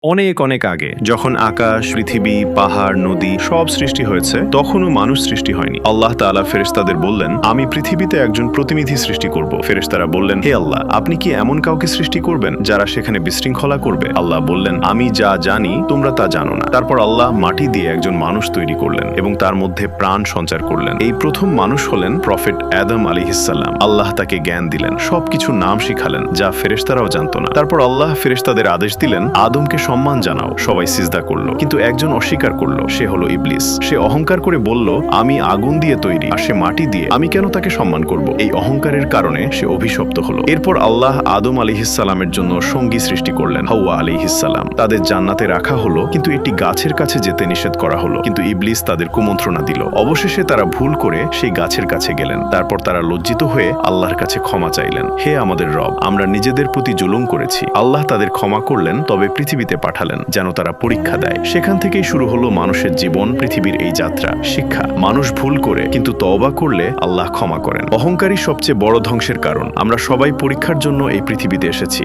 অনেক অনেক আগে যখন আকাশ, পৃথিবী, পাহাড়, নদী সব সৃষ্টি হয়েছে, তখনও মানুষ সৃষ্টি হয়নি। আল্লাহ তাআলা ফেরেশতাদের বললেন, আমি পৃথিবীতে একজন প্রতিনিধি সৃষ্টি করব। ফেরেশতারা বললেন, হে আল্লাহ, আপনি কি এমন কাউকে সৃষ্টি করবেন যারা সেখানে বিশৃঙ্খলা করবে? আল্লাহ বললেন, আমি যা জানি তোমরা তা জানো না। তারপর আল্লাহ মাটি দিয়ে একজন মানুষ তৈরি করলেন এবং তার মধ্যে প্রাণ সঞ্চার করলেন। এই প্রথম মানুষ হলেন প্রফেট আদম আলাইহিসসালাম। আল্লাহ তাকে জ্ঞান দিলেন, সবকিছু নাম শিখালেন যা ফেরেশতারাও জানতো না। তারপর আল্লাহ ফেরেশতাদের আদেশ দিলেন, আদমকে সম্মান জানাও। সবাই সিজদা করলো, কিন্তু একজন অস্বীকার করলো, সে হলো ইবলিস। সে অহংকার করে বলল, আমি আগুন দিয়ে তৈরি আর সে মাটি দিয়ে, আমি কেন তাকে সম্মান করব? এই অহংকারের কারণে সে অভিশপ্ত হলো। এরপর আল্লাহ আদম আলাইহিসসালামের জন্য সঙ্গী সৃষ্টি করলেন, হাওয়া আলাইহিসসালাম। তাদের জান্নাতে রাখা হলো, কিন্তু একটি গাছের কাছে যেতে নিষেধ করা হলো। কিন্তু ইবলিস তাদের কুমন্ত্রণা দিল। অবশেষে তারা ভুল করে সেই গাছের কাছে গেলেন। তারপর তারা লজ্জিত হয়ে আল্লাহর কাছে ক্ষমা চাইলেন, হে আমাদের রব, আমরা নিজেদের প্রতি জুলুম করেছি। আল্লাহ তাদের ক্ষমা করলেন, তবে পৃথিবীতে পাঠালেন যেন তারা পরীক্ষা দেয়। সেখান থেকেই শুরু হলো মানুষের জীবন, পৃথিবীর এই যাত্রা। শিক্ষা: মানুষ ভুল করে, কিন্তু তওবা করলে আল্লাহ ক্ষমা করেন। অহংকারই সবচেয়ে বড় ধ্বংসের কারণ। আমরা সবাই পরীক্ষার জন্য এই পৃথিবীতে এসেছি।